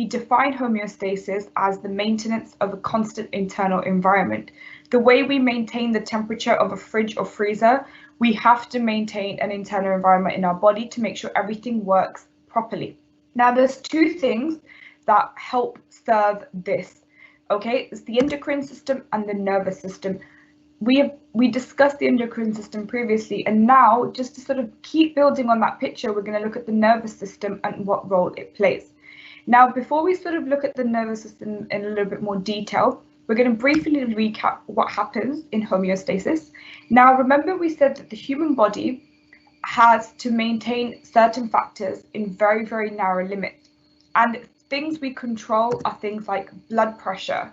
define homeostasis as the maintenance of a constant internal environment. The way we maintain the temperature of a fridge or freezer, we have to maintain an internal environment in our body to make sure everything works properly. Now, there's two things that help serve this. Okay, it's the endocrine system and the nervous system. We discussed the endocrine system previously, and now just to sort of keep building on that picture, we're going to look at the nervous system and what role it plays. Now, before we sort of look at the nervous system in a little bit more detail, we're going to briefly recap what happens in homeostasis. Now, remember we said that the human body has to maintain certain factors in very, very narrow limits, and things we control are things like blood pressure,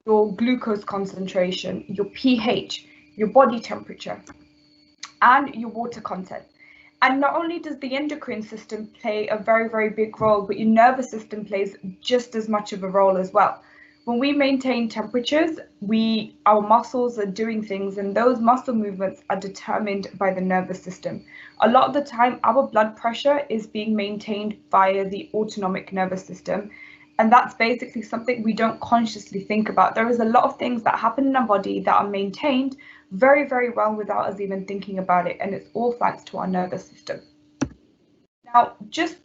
your glucose concentration, your pH, your body temperature, and your water content. And not only does the endocrine system play a very, very big role, but your nervous system plays just as much of a role as well. When we maintain temperatures, our muscles are doing things, and those muscle movements are determined by the nervous system. A lot of the time, our blood pressure is being maintained via the autonomic nervous system. And that's basically something we don't consciously think about. There is a lot of things that happen in our body that are maintained very, very well without us even thinking about it. And it's all thanks to our nervous system. Now, just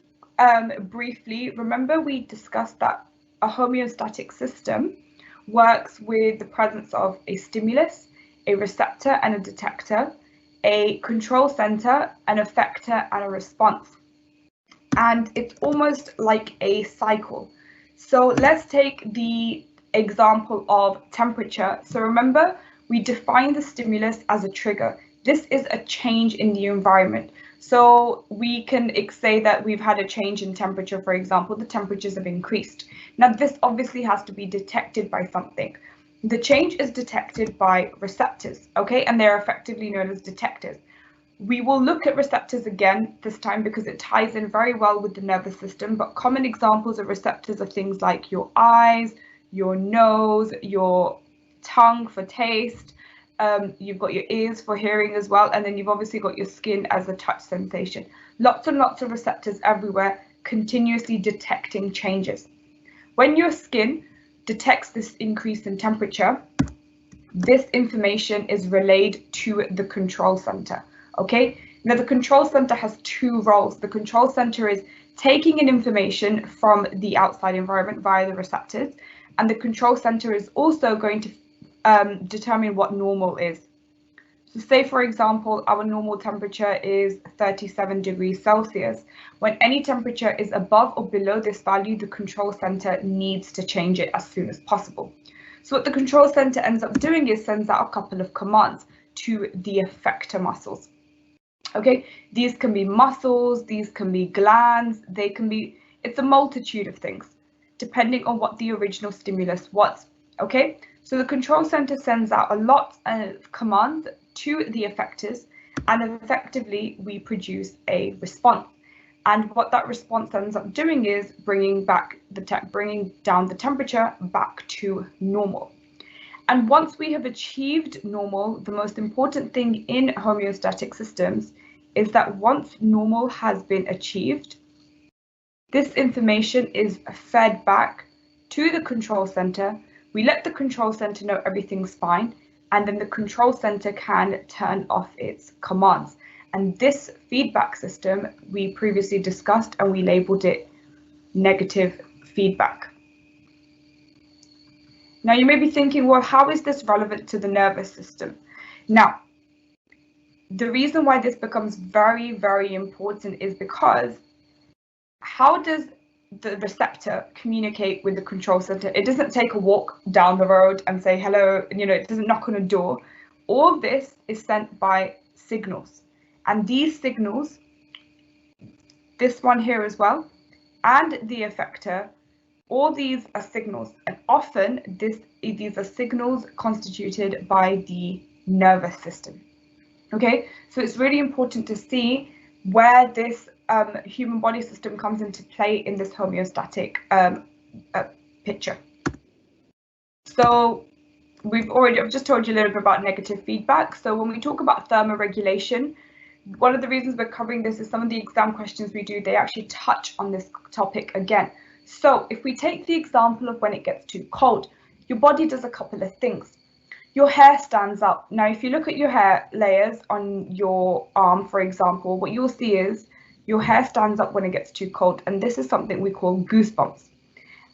briefly, remember we discussed that a homeostatic system works with the presence of a stimulus, a receptor and a detector, a control center, an effector and a response. And it's almost like a cycle. So let's take the example of temperature. So remember, we define the stimulus as a trigger. This is a change in the environment. So we can say that we've had a change in temperature, for example, the temperatures have increased. Now, this obviously has to be detected by something. The change is detected by receptors, okay? And they're effectively known as detectors. We will look at receptors again this time because it ties in very well with the nervous system, but common examples of receptors are things like your eyes, your nose, your tongue for taste, you've got your ears for hearing as well, and then you've obviously got your skin as a touch sensation. Lots and lots of receptors everywhere, continuously detecting changes. When your skin detects this increase in temperature, this information is relayed to the control center. Okay, now the control center has two roles. The control center is taking in information from the outside environment via the receptors, and the control center is also going to determine what normal is. So say, for example, our normal temperature is 37 degrees Celsius. When any temperature is above or below this value, the control center needs to change it as soon as possible. So what the control center ends up doing is sends out a couple of commands to the effector muscles. Okay, these can be muscles, these can be glands, it's a multitude of things, depending on what the original stimulus was. Okay, so the control center sends out a lot of commands to the effectors, and effectively we produce a response. And what that response ends up doing is bringing down the temperature back to normal. And once we have achieved normal, the most important thing in homeostatic systems is that once normal has been achieved, this information is fed back to the control center. We let the control center know everything's fine, and then the control center can turn off its commands. And this feedback system we previously discussed, and we labeled it negative feedback. Now you may be thinking, well, how is this relevant to the nervous system? Now, the reason why this becomes very, very important is because how does the receptor communicate with the control center? It doesn't take a walk down the road and say hello, it doesn't knock on a door. All this is sent by signals. And these signals, this one here as well, and the effector, all these are signals, and often these are signals constituted by the nervous system. Okay, so it's really important to see where this human body system comes into play in this homeostatic picture. So I've just told you a little bit about negative feedback. So when we talk about thermoregulation, one of the reasons we're covering this is some of the exam questions we do, they actually touch on this topic again. So if we take the example of when it gets too cold, your body does a couple of things. Your hair stands up. Now, if you look at your hair layers on your arm, for example, what you'll see is your hair stands up when it gets too cold, and this is something we call goosebumps.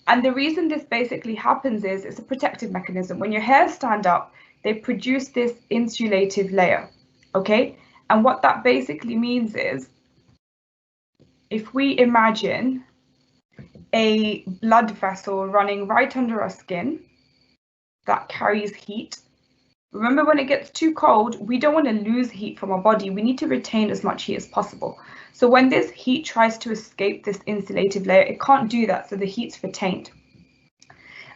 And the reason this basically happens is it's a protective mechanism. When your hairs stand up, they produce this insulative layer, okay? And what that basically means is, if we imagine a blood vessel running right under our skin that carries heat. Remember, when it gets too cold, we don't want to lose heat from our body. We need to retain as much heat as possible. So when this heat tries to escape this insulative layer, it can't do that, so the heat's retained.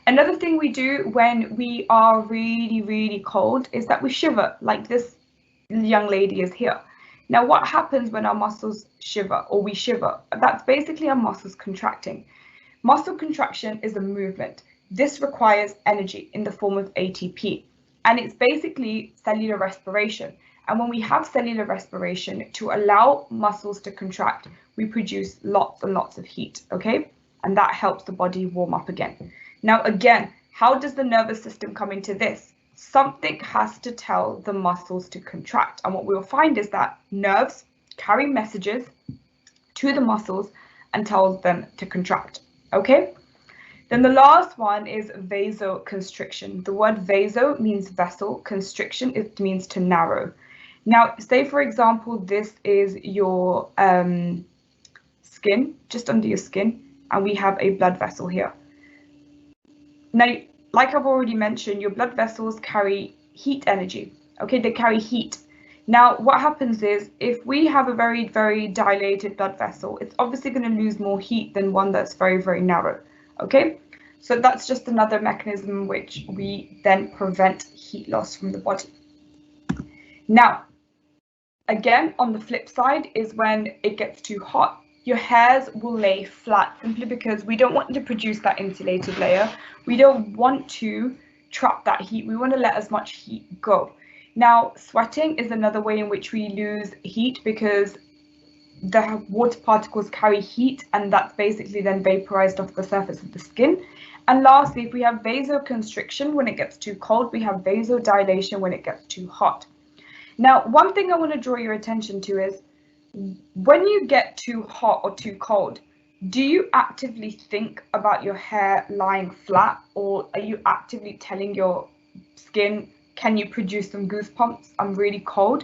Another thing we do when we are really, really cold is that we shiver, like this young lady is here. Now, what happens when our muscles shiver or we shiver? That's basically our muscles contracting. Muscle contraction is a movement. This requires energy in the form of ATP, and it's basically cellular respiration. And when we have cellular respiration, to allow muscles to contract, we produce lots and lots of heat, okay? And that helps the body warm up again. Now, again, how does the nervous system come into this? Something has to tell the muscles to contract. And what we'll find is that nerves carry messages to the muscles and tells them to contract, okay? Then the last one is vasoconstriction. The word vaso means vessel, constriction, it means to narrow. Now, say for example, this is your skin, just under your skin, and we have a blood vessel here. Now, like I've already mentioned, your blood vessels carry heat energy, okay? They carry heat. Now, what happens is, if we have a very, very dilated blood vessel, it's obviously going to lose more heat than one that's very, very narrow, okay? So that's just another mechanism which we then prevent heat loss from the body. Now, again, on the flip side is when it gets too hot, your hairs will lay flat simply because we don't want to produce that insulated layer. We don't want to trap that heat. We want to let as much heat go. Now, sweating is another way in which we lose heat because the water particles carry heat, and that's basically then vaporized off the surface of the skin. And lastly, if we have vasoconstriction when it gets too cold, we have vasodilation when it gets too hot. Now, one thing I want to draw your attention to is when you get too hot or too cold, do you actively think about your hair lying flat, or are you actively telling your skin, can you produce some goosebumps? I'm really cold.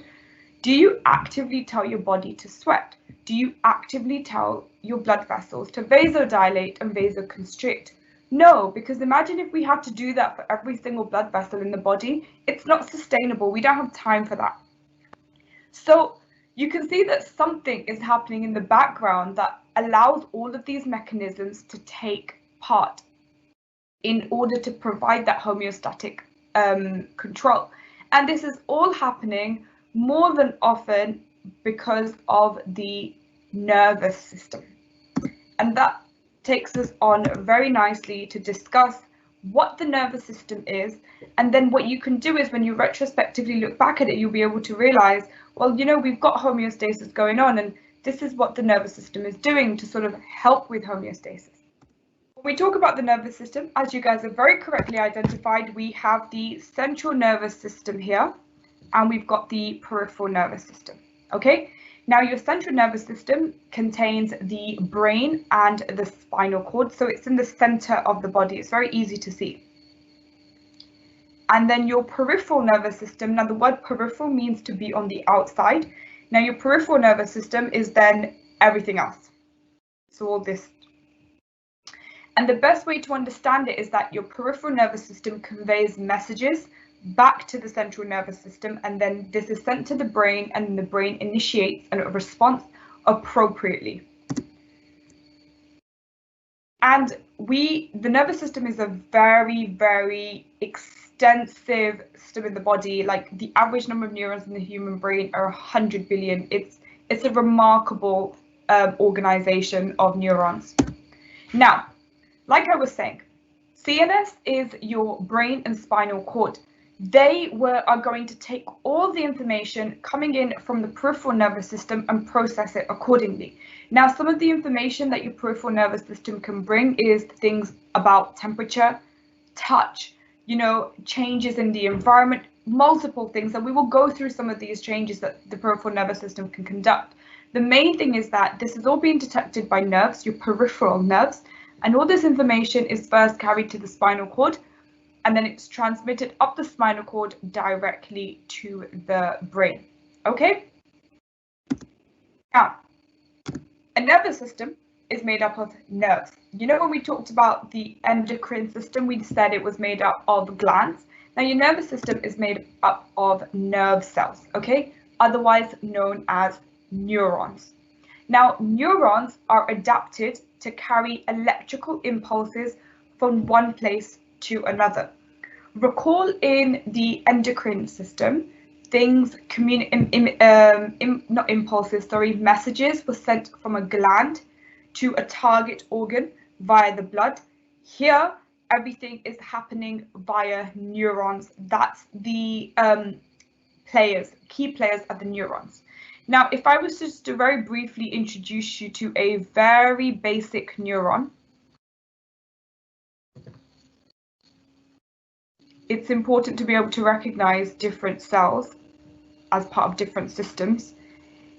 Do you actively tell your body to sweat? Do you actively tell your blood vessels to vasodilate and vasoconstrict? No, because imagine if we had to do that for every single blood vessel in the body, it's not sustainable. We don't have time for that. So you can see that something is happening in the background that allows all of these mechanisms to take part in order to provide that homeostatic control. And this is all happening more than often because of the nervous system. And that takes us on very nicely to discuss what the nervous system is. And then what you can do is, when you retrospectively look back at it, you'll be able to realize, well, you know, we've got homeostasis going on, and this is what the nervous system is doing to sort of help with homeostasis. When we talk about the nervous system, as you guys have very correctly identified, we have the central nervous system here, and we've got the peripheral nervous system, okay? Now, your central nervous system contains the brain and the spinal cord, so it's in the center of the body. It's very easy to see. And then your peripheral nervous system, now the word peripheral means to be on the outside. Now, your peripheral nervous system is then everything else. So all this. And the best way to understand it is that your peripheral nervous system conveys messages back to the central nervous system, and then this is sent to the brain, and the brain initiates a response appropriately. And the nervous system is a very, very extensive system in the body. Like, the average number of neurons in the human brain are 100 billion. It's a remarkable organization of neurons. Now, like I was saying, CNS is your brain and spinal cord. they are going to take all the information coming in from the peripheral nervous system and process it accordingly. Now, some of the information that your peripheral nervous system can bring is things about temperature, touch, changes in the environment, multiple things, and we will go through some of these changes that the peripheral nervous system can conduct. The main thing is that this is all being detected by nerves, your peripheral nerves, and all this information is first carried to the spinal cord, and then it's transmitted up the spinal cord directly to the brain. Okay? Now, a nervous system is made up of nerves. When we talked about the endocrine system, we said it was made up of glands. Now, your nervous system is made up of nerve cells, okay? Otherwise known as neurons. Now, neurons are adapted to carry electrical impulses from one place to another. Recall in the endocrine system, messages were sent from a gland to a target organ via the blood. Here, everything is happening via neurons. That's the key players are the neurons. Now, if I was just to very briefly introduce you to a very basic neuron, it's important to be able to recognize different cells as part of different systems.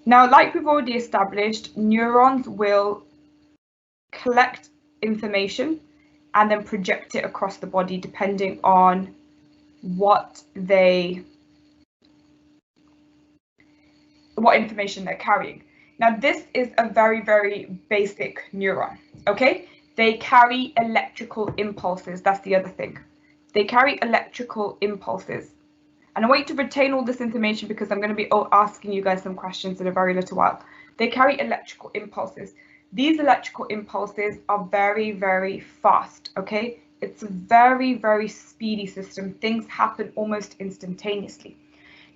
Now, like we've already established, neurons will collect information and then project it across the body depending on what information they're carrying. Now, this is a very, very basic neuron, okay? They carry electrical impulses. That's the other thing. They carry electrical impulses. And I want you to retain all this information because I'm going to be asking you guys some questions in a very little while. They carry electrical impulses. These electrical impulses are very, very fast, okay? It's a very, very speedy system. Things happen almost instantaneously.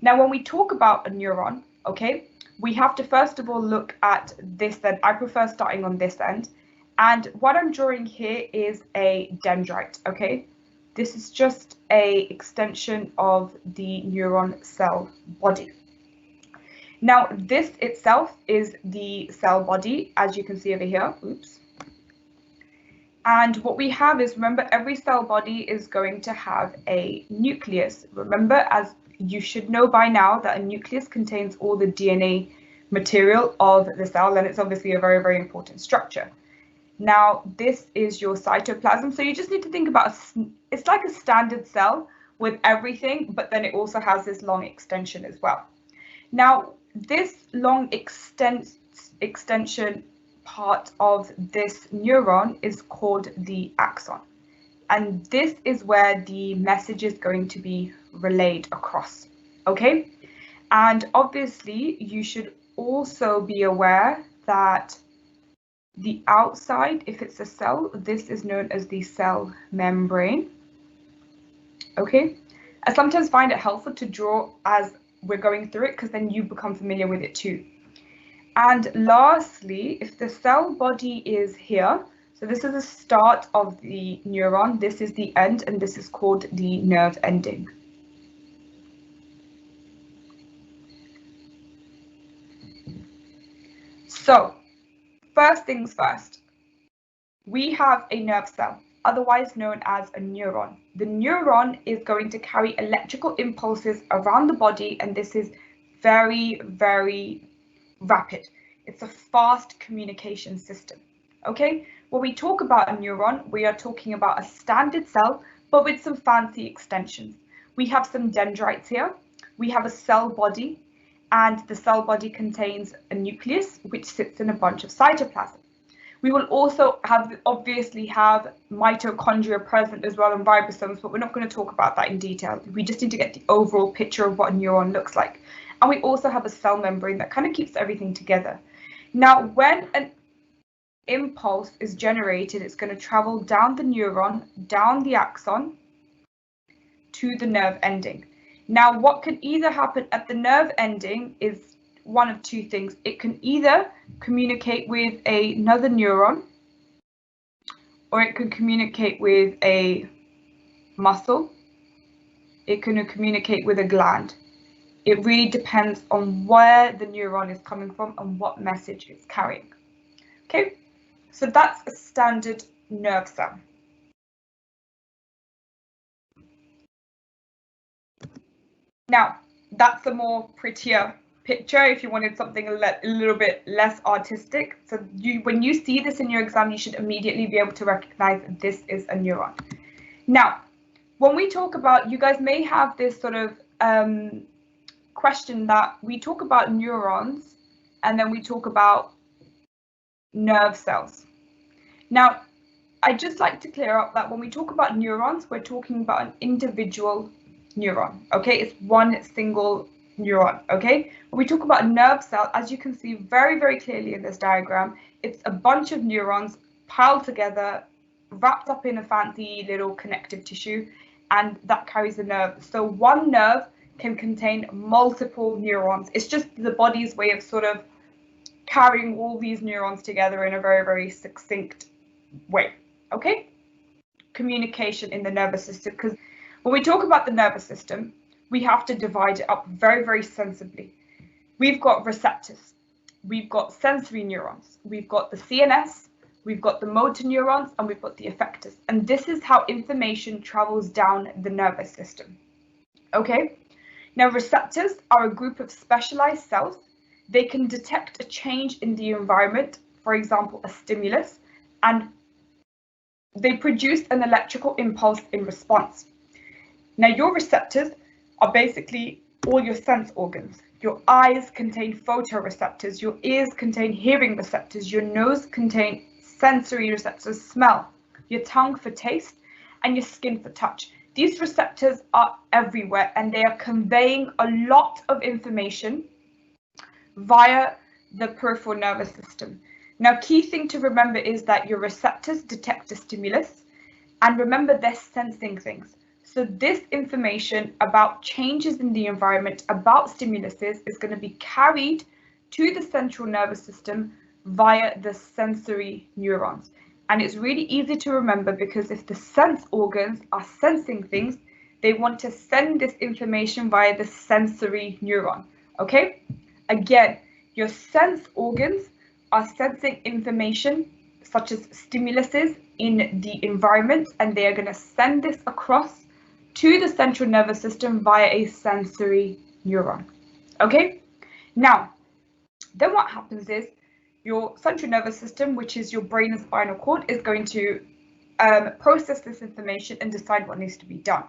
Now, when we talk about a neuron, okay, we have to first of all look at this end. I prefer starting on this end. And what I'm drawing here is a dendrite, okay? This is just an extension of the neuron cell body. Now, this itself is the cell body, as you can see over here. Oops. And what we have is, remember, every cell body is going to have a nucleus. Remember, as you should know by now, that a nucleus contains all the DNA material of the cell, and it's obviously a very, very important structure. Now, this is your cytoplasm. So you just need to think about, it's like a standard cell with everything, but then it also has this long extension as well. Now, this long extension part of this neuron is called the axon. And this is where the message is going to be relayed across, okay? And obviously, you should also be aware that the outside, if it's a cell, this is known as the cell membrane, okay? I sometimes find it helpful to draw as we're going through it because then you become familiar with it too. And lastly, if the cell body is here, so this is the start of the neuron, this is the end, and this is called the nerve ending. So, first things first, we have a nerve cell, otherwise known as a neuron. The neuron is going to carry electrical impulses around the body, and this is very, very rapid. It's a fast communication system, okay? When we talk about a neuron, we are talking about a standard cell, but with some fancy extensions. We have some dendrites here. We have a cell body, and the cell body contains a nucleus, which sits in a bunch of cytoplasm. We will also obviously have mitochondria present as well, and ribosomes, but we're not going to talk about that in detail. We just need to get the overall picture of what a neuron looks like. And we also have a cell membrane that kind of keeps everything together. Now, when an impulse is generated, it's going to travel down the neuron, down the axon, to the nerve ending. Now, what can either happen at the nerve ending is one of two things. It can either communicate with another neuron, or it can communicate with a muscle, it can communicate with a gland. It really depends on where the neuron is coming from and what message it's carrying. Okay, so that's a standard nerve cell. Now, that's a more prettier picture if you wanted something a little bit less artistic. So when you see this in your exam, you should immediately be able to recognize this is a neuron. Now, when we talk about, you guys may have this sort of question that we talk about neurons and then we talk about nerve cells. Now, I'd just like to clear up that when we talk about neurons, we're talking about an individual neuron, okay? It's one single neuron, okay? When we talk about nerve cell, as you can see very, very clearly in this diagram, it's a bunch of neurons piled together, wrapped up in a fancy little connective tissue, and that carries a nerve. So one nerve can contain multiple neurons. It's just the body's way of sort of carrying all these neurons together in a very, very succinct way, okay? Communication in the nervous system, because when we talk about the nervous system, we have to divide it up very, very sensibly. We've got receptors, we've got sensory neurons, we've got the CNS, we've got the motor neurons, and we've got the effectors. And this is how information travels down the nervous system, okay? Now, receptors are a group of specialized cells. They can detect a change in the environment, for example, a stimulus, and they produce an electrical impulse in response. Now, your receptors are basically all your sense organs. Your eyes contain photoreceptors, your ears contain hearing receptors, your nose contains sensory receptors, smell, your tongue for taste, and your skin for touch. These receptors are everywhere and they are conveying a lot of information via the peripheral nervous system. Now, key thing to remember is that your receptors detect a stimulus, and remember they're sensing things. So this information about changes in the environment, about stimuluses, is going to be carried to the central nervous system via the sensory neurons. And it's really easy to remember because if the sense organs are sensing things, they want to send this information via the sensory neuron, okay? Again, your sense organs are sensing information such as stimuluses in the environment, and they are going to send this across to the central nervous system via a sensory neuron, okay? Now, then what happens is your central nervous system, which is your brain and spinal cord, is going to process this information and decide what needs to be done.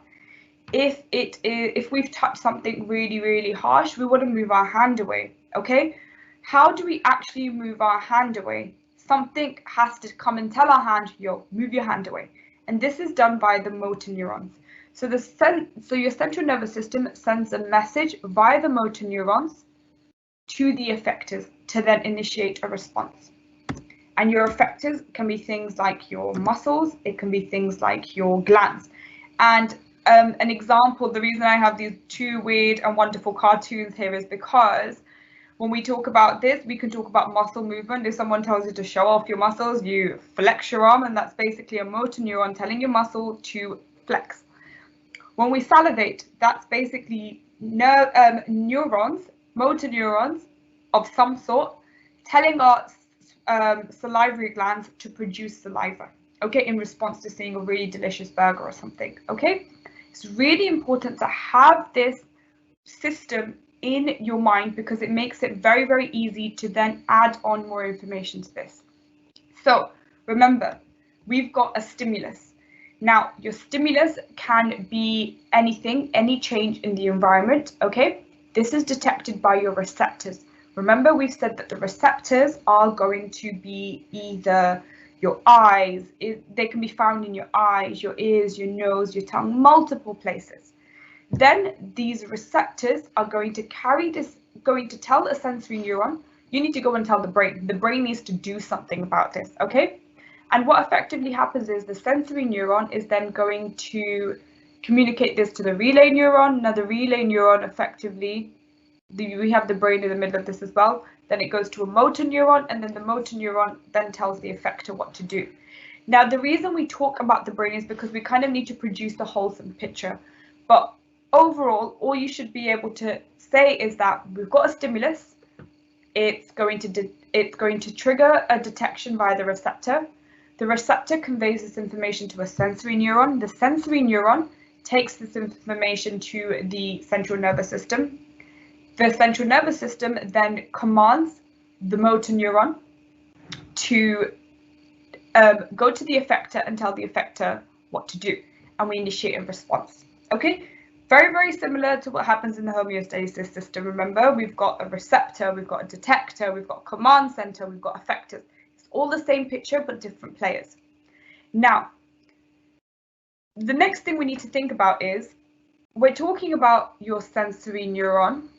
If we've touched something really, really harsh, we want to move our hand away, okay? How do we actually move our hand away? Something has to come and tell our hand, yo, move your hand away. And this is done by the motor neurons. So your central nervous system sends a message via the motor neurons to the effectors to then initiate a response. And your effectors can be things like your muscles, it can be things like your glands. And an example, the reason I have these two weird and wonderful cartoons here is because when we talk about this, we can talk about muscle movement. If someone tells you to show off your muscles, you flex your arm, and that's basically a motor neuron telling your muscle to flex. When we salivate, that's basically neurons, motor neurons of some sort, telling our salivary glands to produce saliva, okay, in response to seeing a really delicious burger or something, okay? It's really important to have this system in your mind because it makes it very, very easy to then add on more information to this. So remember, we've got a stimulus. Now, your stimulus can be anything, any change in the environment, okay? This is detected by your receptors. Remember, we've said that the receptors are going to be either your eyes, they can be found in your eyes, your ears, your nose, your tongue, multiple places. Then these receptors are going to carry this, going to tell a sensory neuron, you need to go and tell the brain. The brain needs to do something about this, okay? And what effectively happens is the sensory neuron is then going to communicate this to the relay neuron. Now the relay neuron effectively, we have the brain in the middle of this as well. Then it goes to a motor neuron, and then the motor neuron then tells the effector what to do. Now the reason we talk about the brain is because we kind of need to produce the wholesome picture. But overall, all you should be able to say is that we've got a stimulus. It's going to trigger a detection via the receptor. The receptor conveys this information to a sensory neuron. The sensory neuron takes this information to the central nervous system. The central nervous system then commands the motor neuron to go to the effector and tell the effector what to do, and we initiate a response. Okay, very, very similar to what happens in the homeostasis system. Remember, we've got a receptor, we've got a detector, we've got a command center, we've got effectors. It's all the same picture, but different players. Now, the next thing we need to think about is, we're talking about your sensory neuron,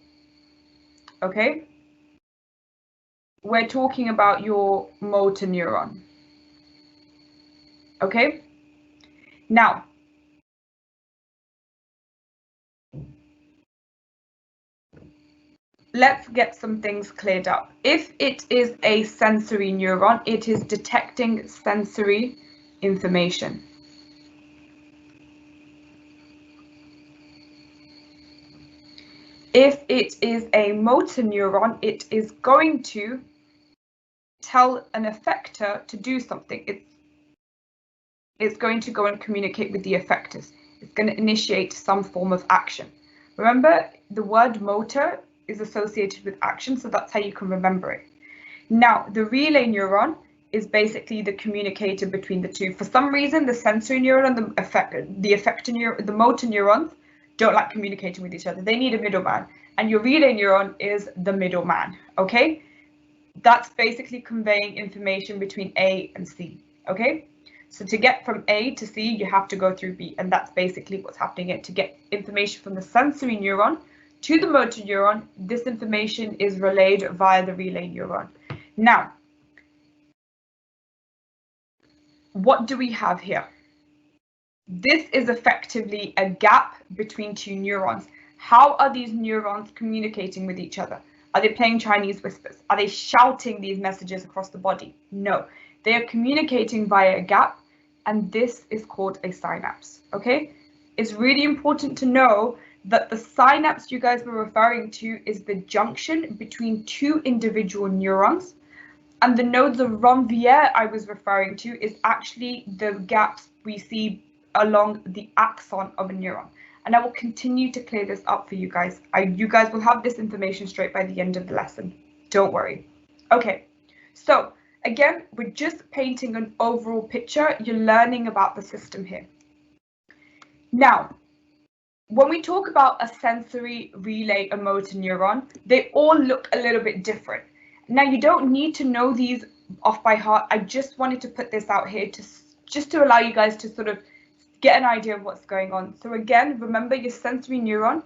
okay? We're talking about your motor neuron, okay? Now, let's get some things cleared up. If it is a sensory neuron, it is detecting sensory information. If it is a motor neuron, it is going to tell an effector to do something. It's going to go and communicate with the effectors. It's going to initiate some form of action. Remember, the word motor is associated with action, so that's how you can remember it. Now, the relay neuron is basically the communicator between the two. For some reason, the sensory neuron and the motor neurons don't like communicating with each other. They need a middleman, and your relay neuron is the middleman, okay? That's basically conveying information between A and C, okay? So to get from A to C, you have to go through B, and that's basically what's happening here. To get information from the sensory neuron to the motor neuron, this information is relayed via the relay neuron. Now, what do we have here? This is effectively a gap between two neurons. How are these neurons communicating with each other? Are they playing Chinese whispers? Are they shouting these messages across the body? No, they are communicating via a gap, and this is called a synapse, okay? It's really important to know that the synapse you guys were referring to is the junction between two individual neurons, and the nodes of Ranvier I was referring to is actually the gaps we see along the axon of a neuron. And I will continue to clear this up for you guys. You guys will have this information straight by the end of the lesson. Don't worry. Okay, so again, we're just painting an overall picture. You're learning about the system here. Now, when we talk about a sensory relay, a motor neuron, they all look a little bit different. Now, you don't need to know these off by heart. I just wanted to put this out here just to allow you guys to sort of get an idea of what's going on. So again, remember your sensory neuron,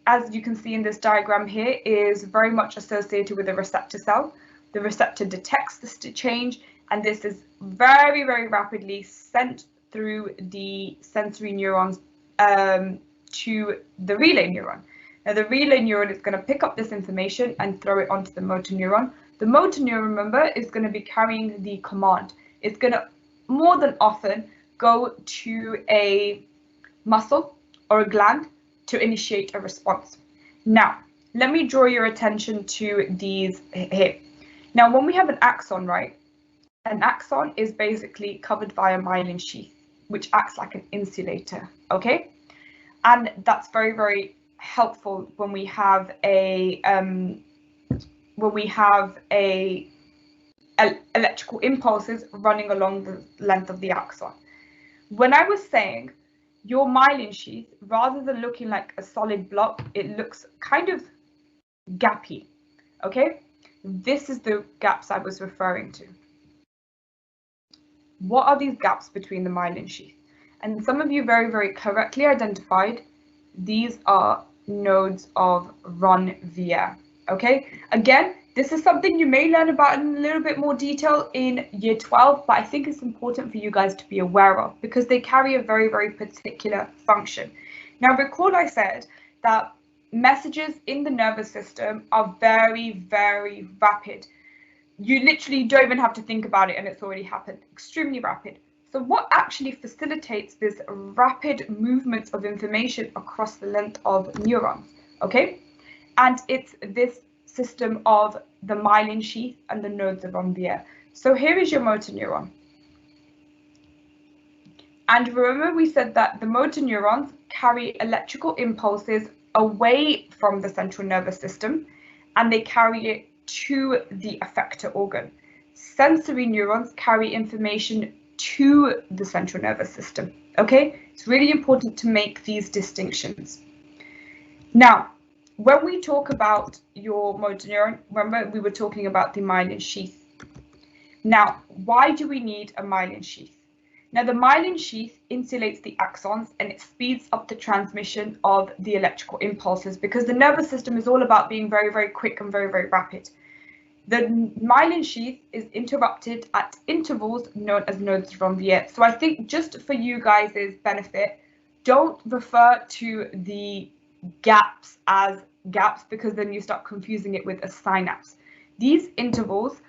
as you can see in this diagram here, is very much associated with a receptor cell. The receptor detects this change, and this is very, very rapidly sent through the sensory neurons to the relay neuron. Now, the relay neuron is going to pick up this information and throw it onto the motor neuron. The motor neuron, remember, is going to be carrying the command. It's going to more than often go to a muscle or a gland to initiate a response. Now, let me draw your attention to these here. Now, when we have an axon, right, an axon is basically covered by a myelin sheath, which acts like an insulator, okay? And that's very, very helpful when we have electrical impulses running along the length of the axon. When I was saying your myelin sheath, rather than looking like a solid block, it looks kind of gappy, okay? This is the gaps I was referring to. What are these gaps between the myelin sheath? And some of you very, very correctly identified, these are nodes of Ranvier, okay? Again, this is something you may learn about in a little bit more detail in year 12, but I think it's important for you guys to be aware of because they carry a very, very particular function. Now, recall I said that messages in the nervous system are very, very rapid. You literally don't even have to think about it and it's already happened. Extremely rapid. So what actually facilitates this rapid movement of information across the length of neurons, okay? And it's this system of the myelin sheath and the nodes around the ear. So here is your motor neuron. And remember we said that the motor neurons carry electrical impulses away from the central nervous system and they carry it to the effector organ. Sensory neurons carry information to the central nervous system. Okay, it's really important to make these distinctions. Now, when we talk about your motor neuron, remember we were talking about the myelin sheath. Now, why do we need a myelin sheath? Now, the myelin sheath insulates the axons and it speeds up the transmission of the electrical impulses because the nervous system is all about being very, very quick and very, very rapid. The myelin sheath is interrupted at intervals known as nodes around the ear. So I think just for you guys' benefit, don't refer to the gaps as gaps because then you start confusing it with a synapse. These intervals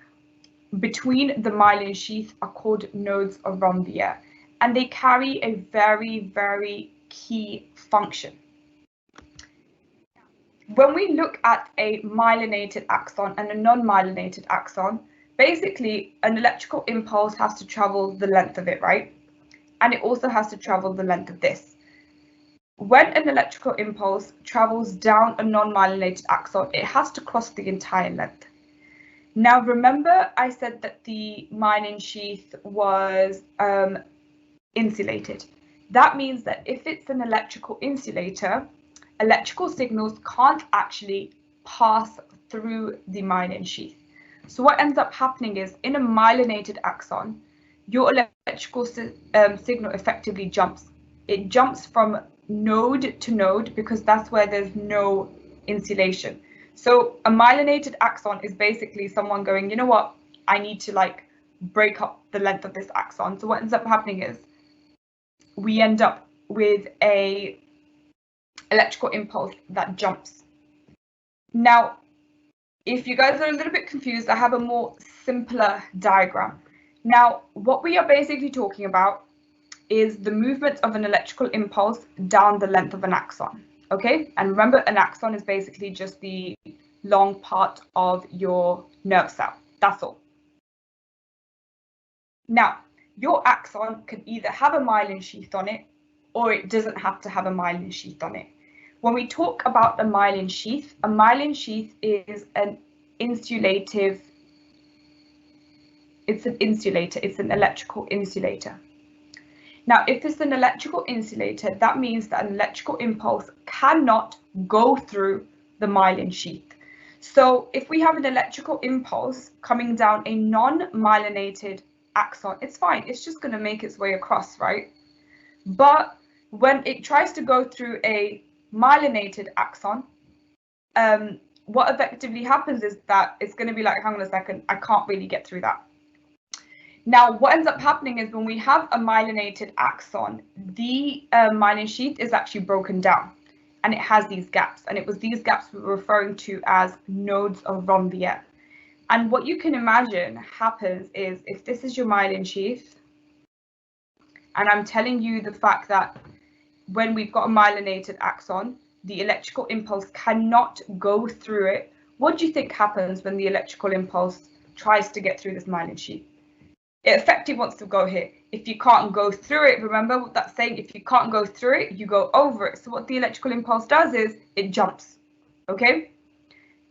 between the myelin sheath are called nodes around the ear, and they carry a very, very key function. When we look at a myelinated axon and a non-myelinated axon, basically an electrical impulse has to travel the length of it, right? And it also has to travel the length of this. When an electrical impulse travels down a non-myelinated axon, it has to cross the entire length. Now, remember I said that the myelin sheath was insulated. That means that if it's an electrical insulator, electrical signals can't actually pass through the myelin sheath. So what ends up happening is in a myelinated axon, your electrical signal effectively jumps. It jumps from node to node because that's where there's no insulation. So a myelinated axon is basically someone going, you know what, I need to like break up the length of this axon. So what ends up happening is we end up with a electrical impulse that jumps. Now, if you guys are a little bit confused, I have a more simpler diagram. Now, what we are basically talking about is the movement of an electrical impulse down the length of an axon. Okay, and remember an axon is basically just the long part of your nerve cell. That's all. Now, your axon can either have a myelin sheath on it or it doesn't have to have a myelin sheath on it. When we talk about a myelin sheath is an insulative, it's an electrical insulator. Now, if it's an electrical insulator, that means that an electrical impulse cannot go through the myelin sheath. So if we have an electrical impulse coming down a non-myelinated axon, it's fine. It's just going to make its way across, right? But when it tries to go through a myelinated axon, what effectively happens is that it's going to be like, hang on a second, I can't really get through that. Now, what ends up happening is when we have a myelinated axon, the myelin sheath is actually broken down and it has these gaps. And it was these gaps we were referring to as nodes around the ear. And what you can imagine happens is if this is your myelin sheath, and I'm telling you the fact that when we've got a myelinated axon, the electrical impulse cannot go through it. What do you think happens when the electrical impulse tries to get through this myelin sheath? It effectively wants to go here. If you can't go through it, remember what that's saying, if you can't go through it, you go over it. So what the electrical impulse does is it jumps, okay?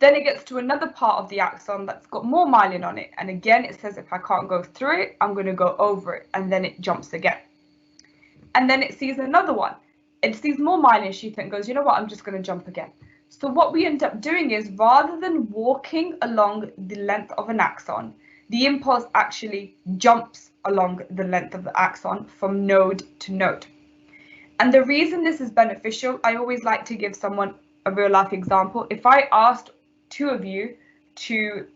Then it gets to another part of the axon that's got more myelin on it. And again, it says if I can't go through it, I'm going to go over it. And then it jumps again. And then it sees another one. It sees more myelin sheath and goes, you know what, I'm just going to jump again. So what we end up doing is rather than walking along the length of an axon, the impulse actually jumps along the length of the axon from node to node. And the reason this is beneficial, I always like to give someone a real life example. If I asked two of you to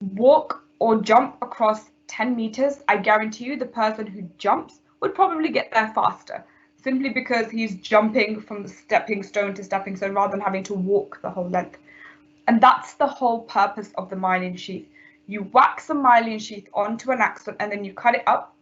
walk or jump across 10 meters, I guarantee you the person who jumps would probably get there faster, simply because he's jumping from the stepping stone to stepping stone rather than having to walk the whole length. And that's the whole purpose of the myelin sheath. You wax a myelin sheath onto an axon and then you cut it up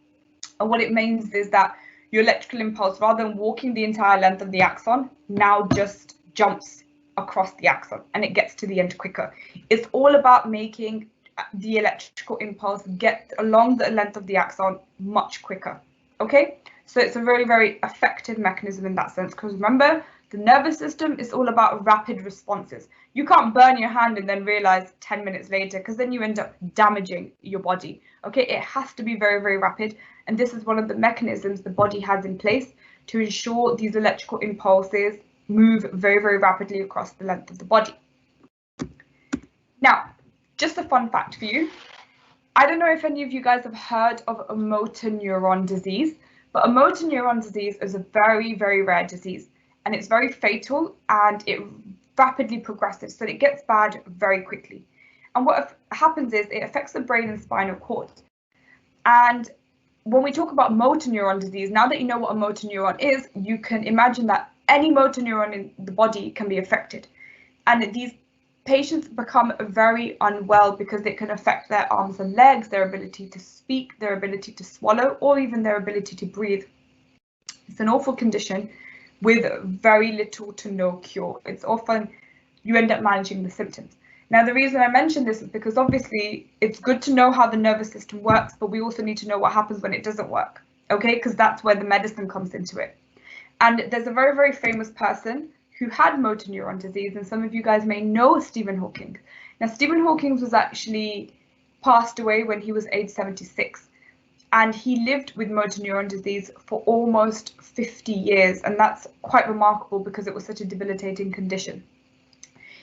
And what it means is that your electrical impulse, rather than walking the entire length of the axon, now just jumps across the axon and it gets to the end quicker. It's all about making the electrical impulse get along the length of the axon much quicker. Okay, so it's a very, very effective mechanism in that sense, because remember, the nervous system is all about rapid responses. You can't burn your hand and then realize 10 minutes later, because then you end up damaging your body. Okay, it has to be very, very rapid. And this is one of the mechanisms the body has in place to ensure these electrical impulses move very, very rapidly across the length of the body. Now, just a fun fact for you. I don't know if any of you guys have heard of a motor neuron disease, but a motor neuron disease is a very, very rare disease, and it's very fatal and it rapidly progresses, so it gets bad very quickly. And what happens is it affects the brain and spinal cord. And when we talk about motor neuron disease, now that you know what a motor neuron is, you can imagine that any motor neuron in the body can be affected. And these patients become very unwell because it can affect their arms and legs, their ability to speak, their ability to swallow, or even their ability to breathe. It's an awful condition with very little to no cure. It's often you end up managing the symptoms. Now, the reason I mention this is because obviously it's good to know how the nervous system works, but we also need to know what happens when it doesn't work, okay? Because that's where the medicine comes into it. And there's a very, very famous person who had motor neuron disease, and some of you guys may know Stephen Hawking. Now, Stephen Hawking was actually passed away when he was age 76, and he lived with motor neuron disease for almost 50 years, and that's quite remarkable because it was such a debilitating condition.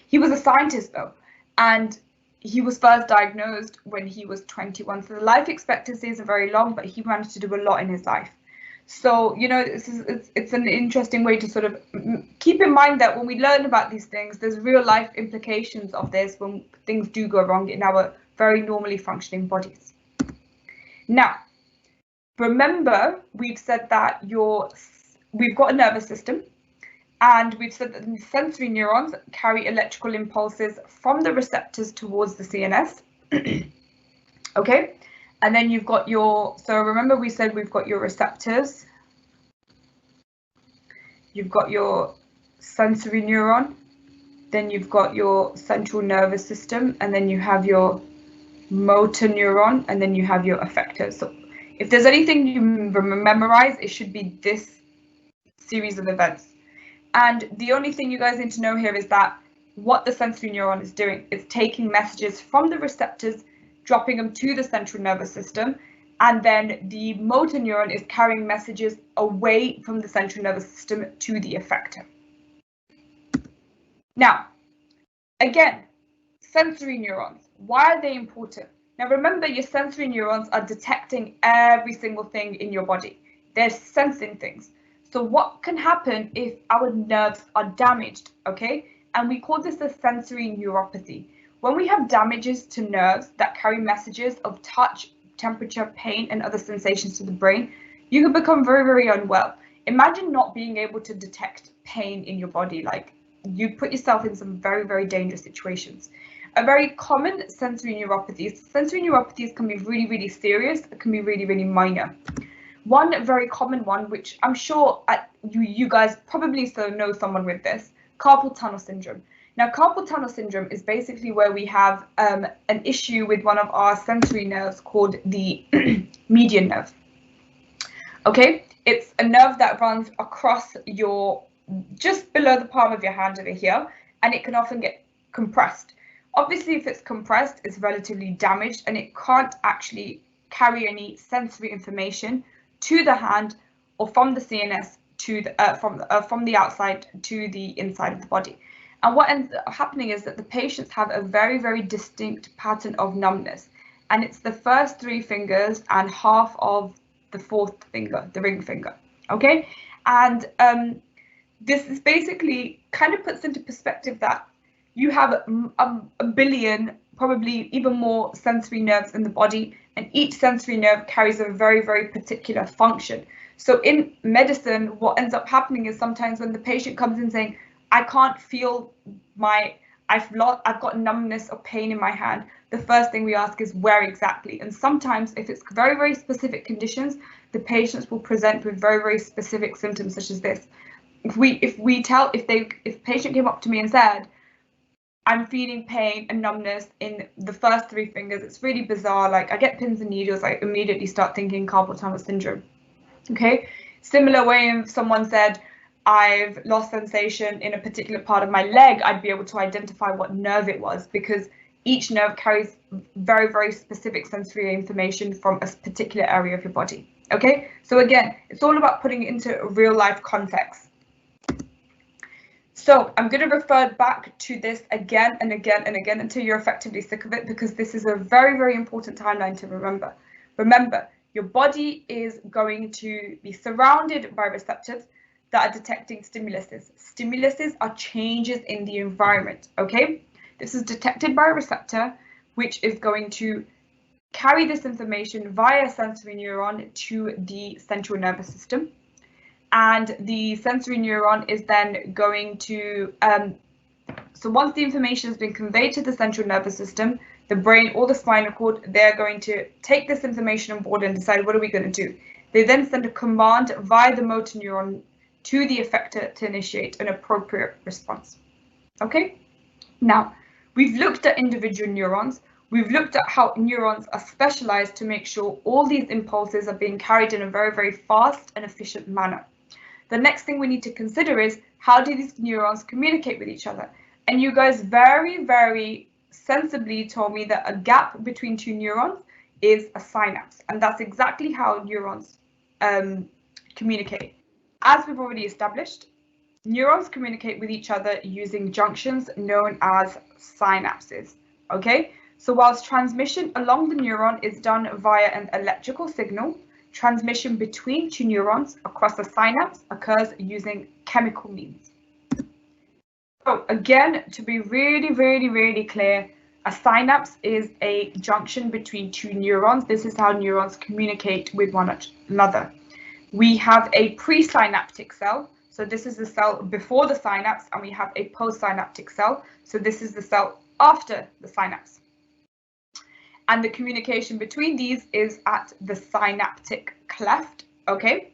He was a scientist though, and he was first diagnosed when he was 21, so the life expectancy isn't very long, but he managed to do a lot in his life. So, you know, it's an interesting way to sort of keep in mind that when we learn about these things, there's real life implications of this when things do go wrong in our very normally functioning bodies. Now, remember, we've said that we've got a nervous system, and we've said that the sensory neurons carry electrical impulses from the receptors towards the CNS. Okay. And then you've got so remember we said we've got your receptors, you've got your sensory neuron, then you've got your central nervous system, and then you have your motor neuron, and then you have your effectors. So if there's anything you memorize, it should be this series of events. And the only thing you guys need to know here is that what the sensory neuron is doing is taking messages from the receptors, dropping them to the central nervous system, and then the motor neuron is carrying messages away from the central nervous system to the effector. Now, again, sensory neurons, why are they important? Now remember, your sensory neurons are detecting every single thing in your body. They're sensing things. So what can happen if our nerves are damaged, okay? And we call this a sensory neuropathy. When we have damages to nerves that carry messages of touch, temperature, pain, and other sensations to the brain, you can become very, very unwell. Imagine not being able to detect pain in your body. Like, you put yourself in some very, very dangerous situations. A very common sensory neuropathies can be really, really serious. It can be really, really minor. One very common one, which I'm sure you guys probably know someone with this, carpal tunnel syndrome. Now, carpal tunnel syndrome is basically where we have an issue with one of our sensory nerves called the median nerve. Okay, it's a nerve that runs across just below the palm of your hand over here, and it can often get compressed. Obviously, if it's compressed, it's relatively damaged, and it can't actually carry any sensory information to the hand or from the CNS to from the outside to the inside of the body. And what ends up happening is that the patients have a very, very distinct pattern of numbness. And it's the first 3 fingers and half of the 4th finger, the ring finger. Okay. And this is basically kind of puts into perspective that you have a billion, probably even more sensory nerves in the body. And each sensory nerve carries a very, very particular function. So in medicine, what ends up happening is sometimes when the patient comes in saying, I can't feel my I've got numbness or pain in my hand, the first thing we ask is where exactly. And sometimes if it's very, very specific conditions, the patients will present with very, very specific symptoms such as this. If the patient came up to me and said, I'm feeling pain and numbness in the first 3 fingers, it's really bizarre, like I get pins and needles, I immediately start thinking carpal tunnel syndrome. Okay, similar way if someone said, I've lost sensation in a particular part of my leg, I'd be able to identify what nerve it was, because each nerve carries very, very specific sensory information from a particular area of your body. Okay, so again, it's all about putting it into a real life context. So I'm going to refer back to this again and again and again until you're effectively sick of it, because this is a very, very important timeline to remember. Remember, your body is going to be surrounded by receptors that are detecting stimuluses. Stimuluses are changes in the environment, okay? This is detected by a receptor, which is going to carry this information via a sensory neuron to the central nervous system. And the sensory neuron is then going to, so once the information has been conveyed to the central nervous system, the brain or the spinal cord, they're going to take this information on board and decide, what are we going to do? They then send a command via the motor neuron to the effector to initiate an appropriate response. Okay? Now, we've looked at individual neurons. We've looked at how neurons are specialized to make sure all these impulses are being carried in a very, very fast and efficient manner. The next thing we need to consider is, how do these neurons communicate with each other? And you guys very, very sensibly told me that a gap between 2 neurons is a synapse. And that's exactly how neurons communicate. As we've already established, neurons communicate with each other using junctions known as synapses. Okay, so whilst transmission along the neuron is done via an electrical signal, transmission between 2 neurons across the synapse occurs using chemical means. So again, to be really, really, really clear, a synapse is a junction between 2 neurons. This is how neurons communicate with one another. We have a presynaptic cell. So this is the cell before the synapse, and we have a postsynaptic cell. So this is the cell after the synapse. And the communication between these is at the synaptic cleft, okay?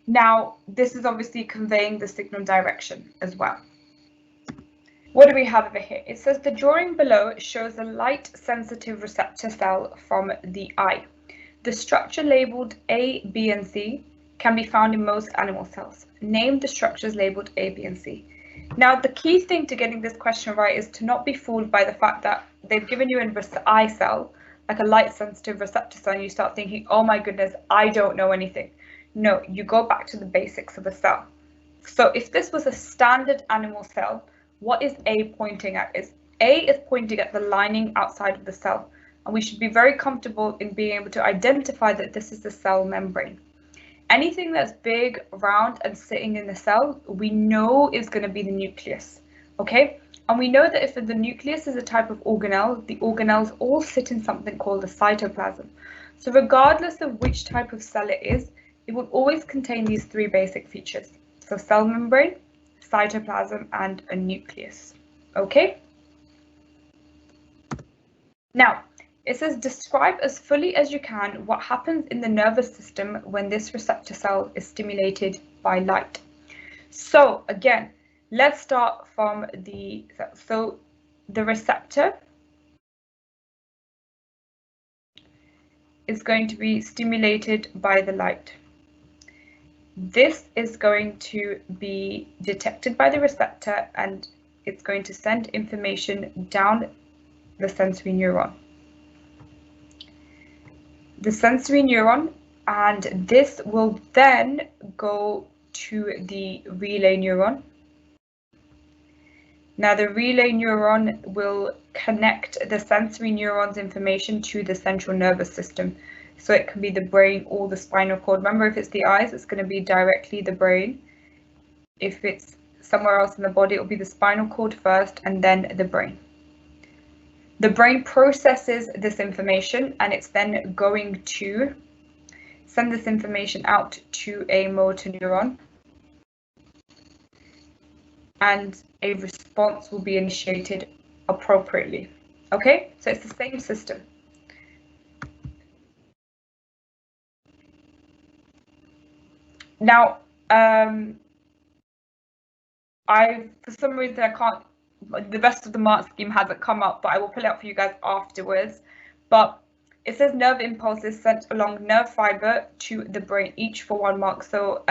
Now, this is obviously conveying the signal direction as well. What do we have over here? It says the drawing below shows a light-sensitive receptor cell from the eye. The structure labeled A, B, and C can be found in most animal cells. Name the structures labeled A, B, and C. Now, the key thing to getting this question right is to not be fooled by the fact that they've given you an eye cell, like a light sensitive receptor cell, and you start thinking, oh my goodness, I don't know anything. No, you go back to the basics of the cell. So if this was a standard animal cell, what is A pointing at? A is pointing at the lining outside of the cell, and we should be very comfortable in being able to identify that this is the cell membrane. Anything that's big, round, and sitting in the cell, we know is going to be the nucleus, okay? And we know that if the nucleus is a type of organelle, the organelles all sit in something called the cytoplasm. So regardless of which type of cell it is, it will always contain these 3 basic features. So cell membrane, cytoplasm, and a nucleus, okay? Now, it says describe as fully as you can what happens in the nervous system when this receptor cell is stimulated by light. So again, let's start from the receptor is going to be stimulated by the light. This is going to be detected by the receptor, and it's going to send information down the sensory neuron. The sensory neuron, and this will then go to the relay neuron. Now the relay neuron will connect the sensory neuron's information to the central nervous system. So it can be the brain or the spinal cord. Remember, if it's the eyes, it's going to be directly the brain. If it's somewhere else in the body, it will be the spinal cord first and then the brain. The brain processes this information, and it's then going to send this information out to a motor neuron, and a response will be initiated appropriately. Okay, so it's the same system. Now, for some reason I can't, the rest of the mark scheme hasn't come up, but I will pull it up for you guys afterwards. But it says nerve impulses sent along nerve fiber to the brain, each for 1 mark. So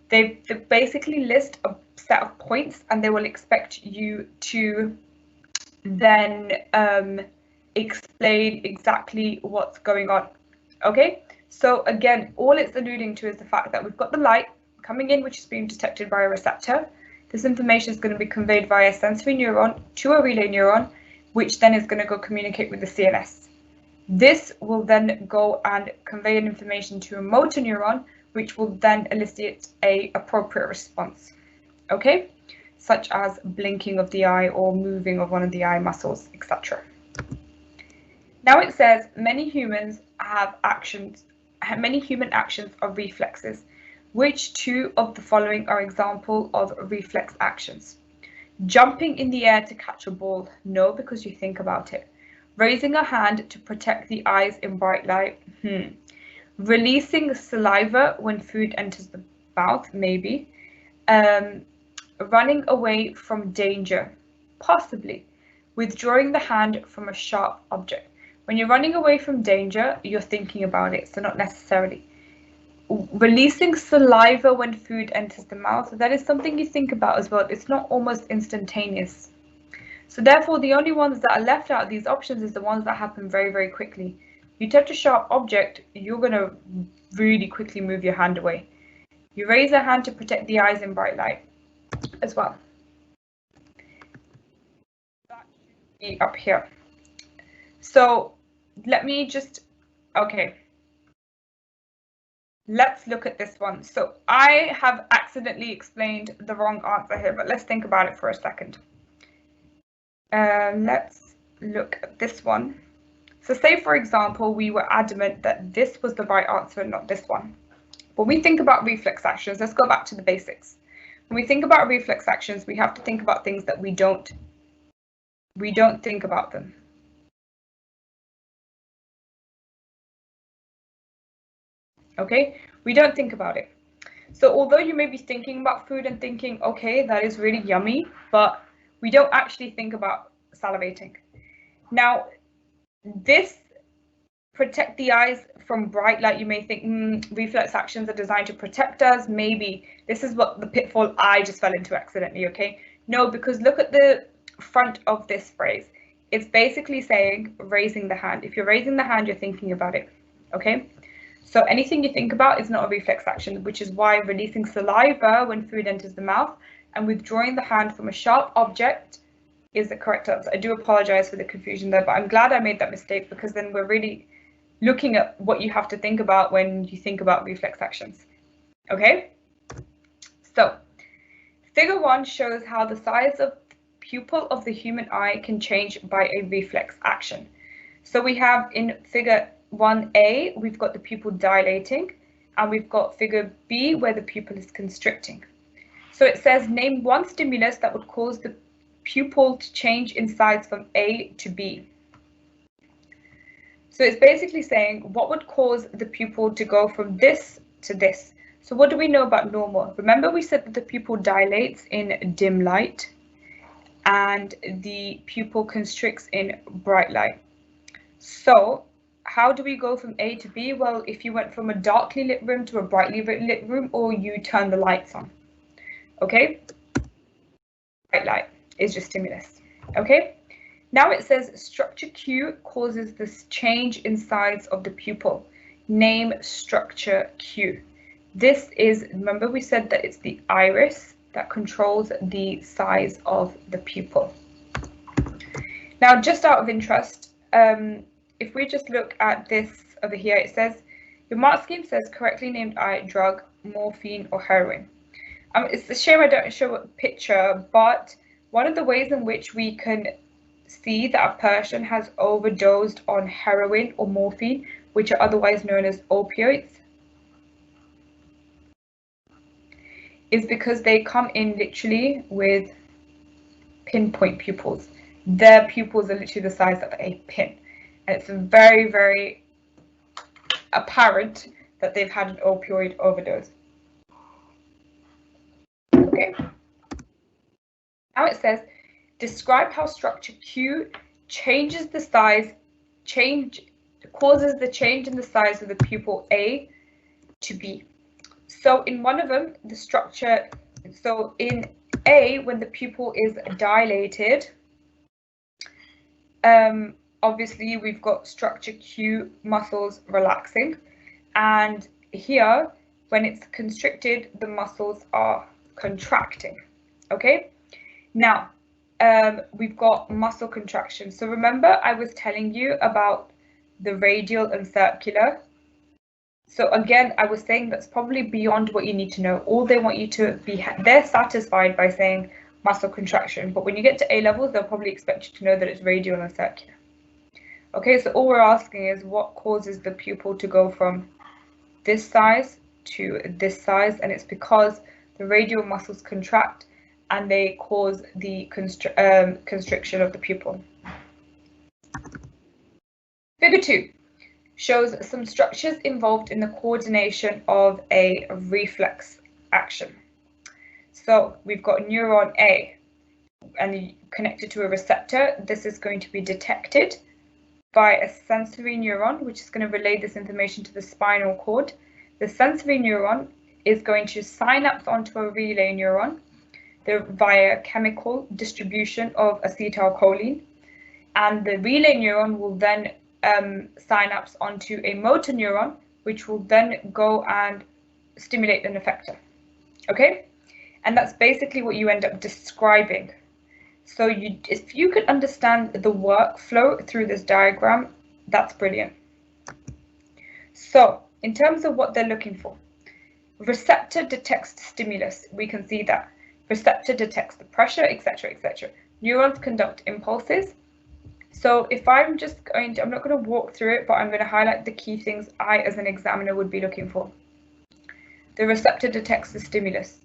they basically list a set of points, and they will expect you to then explain exactly what's going on. Okay, so again, all it's alluding to is the fact that we've got the light coming in, which is being detected by a receptor. This information is going to be conveyed via a sensory neuron to a relay neuron, which then is going to go communicate with the CNS. This will then go and convey an information to a motor neuron, which will then elicit an appropriate response, okay, such as blinking of the eye or moving of one of the eye muscles, etc. Now it says many human actions are reflexes. Which 2 of the following are example of reflex actions? Jumping in the air to catch a ball? No, because you think about it. Raising a hand to protect the eyes in bright light? Releasing saliva when food enters the mouth? Maybe. Running away from danger? Possibly. Withdrawing the hand from a sharp object? When you're running away from danger, you're thinking about it, so not necessarily. Releasing saliva when food enters the mouth, that is something you think about as well. It's not almost instantaneous. So therefore, the only ones that are left out of these options is the ones that happen very, very quickly. You touch a sharp object, you're going to really quickly move your hand away. You raise a hand to protect the eyes in bright light as well. That should be up here. So let me just, okay. Let's look at this one. So I have accidentally explained the wrong answer here, but let's think about it for a second. Let's look at this one. So say, for example, we were adamant that this was the right answer and not this one. When we think about reflex actions, let's go back to the basics. When we think about reflex actions, we have to think about things that we don't think about them. Okay, we don't think about it. So although you may be thinking about food and thinking, okay, that is really yummy, but we don't actually think about salivating. Now, this protect the eyes from bright light, you may think reflex actions are designed to protect us. Maybe this is what the pitfall I just fell into accidentally. Okay, no, because look at the front of this phrase. It's basically saying raising the hand. If you're raising the hand, you're thinking about it. Okay, so anything you think about is not a reflex action, which is why releasing saliva when food enters the mouth and withdrawing the hand from a sharp object is the correct answer. I do apologize for the confusion there, but I'm glad I made that mistake, because then we're really looking at what you have to think about when you think about reflex actions. Okay, so figure 1 shows how the size of the pupil of the human eye can change by a reflex action. So we have in figure 1A, we've got the pupil dilating, and we've got figure B where the pupil is constricting. So it says name 1 stimulus that would cause the pupil to change in size from A to B. So it's basically saying what would cause the pupil to go from this to this. So what do we know about normal? Remember we said that the pupil dilates in dim light and the pupil constricts in bright light. So how do we go from A to B? Well, if you went from a darkly lit room to a brightly lit room, or you turn the lights on. Okay? Bright light is your stimulus. Okay? Now it says structure Q causes this change in size of the pupil. Name structure Q. This is, remember we said that it's the iris that controls the size of the pupil. Now, just out of interest, if we just look at this over here, it says, your mark scheme says correctly named eye drug, morphine or heroin. It's a shame I don't show a picture, but one of the ways in which we can see that a person has overdosed on heroin or morphine, which are otherwise known as opioids, is because they come in literally with pinpoint pupils. their pupils are literally the size of a pin. And it's very, very apparent that they've had an opioid overdose. Okay. Now it says, describe how structure Q changes the size, causes the change in the size of the pupil A to B. So in one of them, the structure, so in A, when the pupil is dilated, obviously we've got structure Q muscles relaxing, and here when it's constricted, the muscles are contracting. Okay, now we've got muscle contraction. So remember I was telling you about the radial and circular. So again, I was saying that's probably beyond what you need to know. All they want you to be, they're satisfied by saying muscle contraction, but when you get to A-levels, they'll probably expect you to know that it's radial and circular. Okay, so all we're asking is what causes the pupil to go from this size to this size, and it's because the radial muscles contract and they cause the constriction of the pupil. Figure 2 shows some structures involved in the coordination of a reflex action. So we've got neuron A and connected to a receptor. This is going to be detected by a sensory neuron, which is going to relay this information to the spinal cord. The sensory neuron is going to synapse onto a relay neuron via chemical distribution of acetylcholine, and the relay neuron will then synapse onto a motor neuron, which will then go and stimulate an effector. Okay, and that's basically what you end up describing. So if you could understand the workflow through this diagram, that's brilliant. So in terms of what they're looking for, receptor detects the stimulus. We can see that receptor detects the pressure, etc., etc. Neurons conduct impulses. So if I'm just going to, I'm not going to walk through it, but I'm going to highlight the key things I, as an examiner, would be looking for. The receptor detects the stimulus.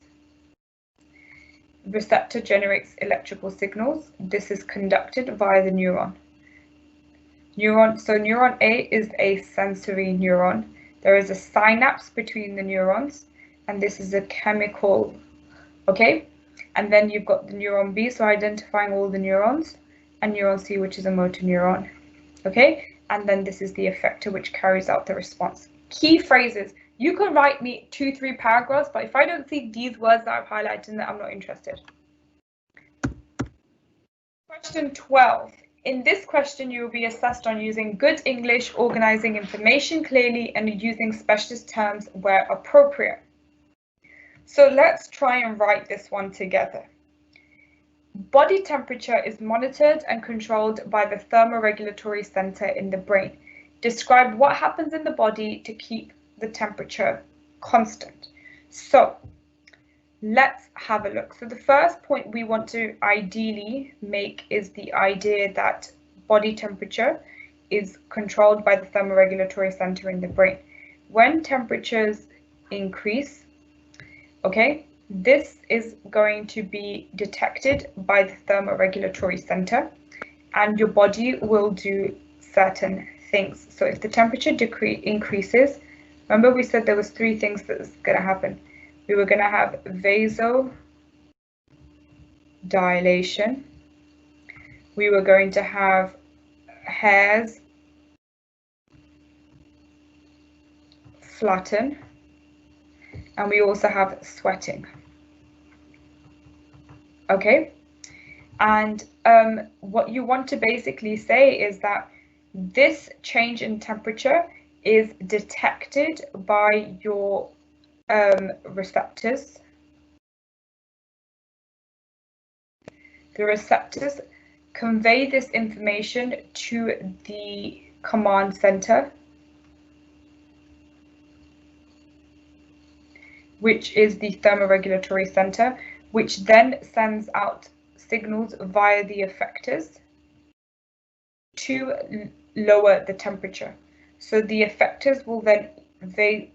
Receptor generates electrical signals. This is conducted via the neuron. So neuron A is a sensory neuron. There is a synapse between the neurons, and this is a chemical, okay? And then you've got the neuron B, so identifying all the neurons, and neuron C, which is a motor neuron, okay? And then this is the effector, which carries out the response. Key phrases. You can write me 2-3 paragraphs, but if I don't see these words that I've highlighted, then I'm not interested. Question 12. In this question, you will be assessed on using good English, organizing information clearly, and using specialist terms where appropriate. So let's try and write this one together. Body temperature is monitored and controlled by the thermoregulatory center in the brain. Describe what happens in the body to keep the temperature constant. So let's have a look. So the first point we want to ideally make is the idea that body temperature is controlled by the thermoregulatory center in the brain. When temperatures increase, okay, this is going to be detected by the thermoregulatory center, and your body will do certain things. So if the temperature increases, remember we said there was 3 things that's going to happen. We were going to have vasodilation. We were going to have hairs flatten, and we also have sweating. Okay, and what you want to basically say is that this change in temperature is detected by your receptors. The receptors convey this information to the command center, which is the thermoregulatory center, which then sends out signals via the effectors to lower the temperature. So the effectors will then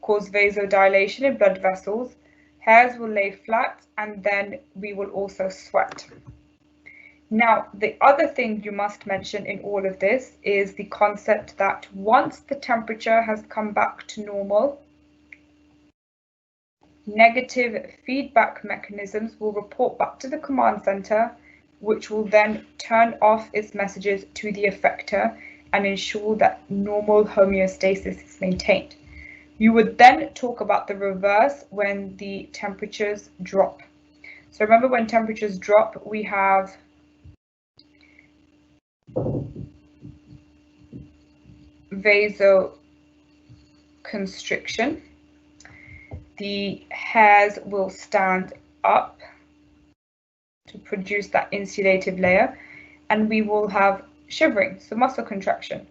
cause vasodilation in blood vessels, hairs will lay flat, and then we will also sweat. Now, the other thing you must mention in all of this is the concept that once the temperature has come back to normal, negative feedback mechanisms will report back to the command center, which will then turn off its messages to the effector and ensure that normal homeostasis is maintained. You would then talk about the reverse when the temperatures drop. So remember, when temperatures drop, we have vasoconstriction. The hairs will stand up to produce that insulative layer, and we will have shivering, so muscle contraction.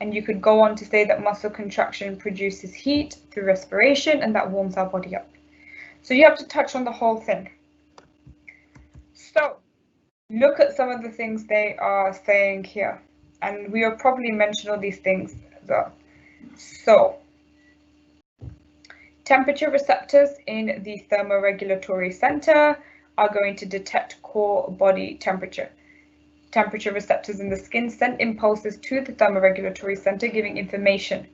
And you could go on to say that muscle contraction produces heat through respiration, and that warms our body up. So you have to touch on the whole thing. So look at some of the things they are saying here, and we will probably mention all these things as well. So temperature receptors in the thermoregulatory center are going to detect core body temperature. Temperature receptors in the skin send impulses to the thermoregulatory center, giving information.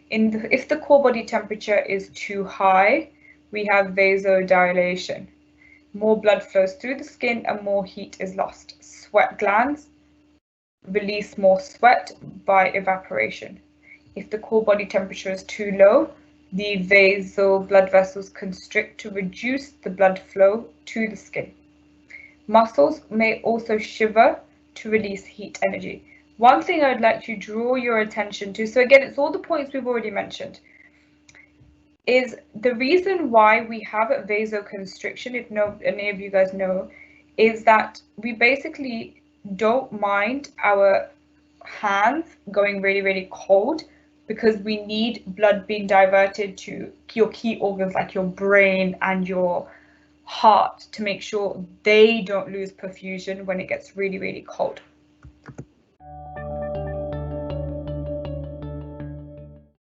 If the core body temperature is too high, we have vasodilation. More blood flows through the skin and more heat is lost. Sweat glands release more sweat by evaporation. If the core body temperature is too low, the blood vessels constrict to reduce the blood flow to the skin. Muscles may also shiver to release heat energy. One thing I'd like to draw your attention to, so again, it's all the points we've already mentioned, is the reason why we have vasoconstriction, if any of you guys know, is that we basically don't mind our hands going really, really cold, because we need blood being diverted to your key organs like your brain and your heart to make sure they don't lose perfusion when it gets really, really cold.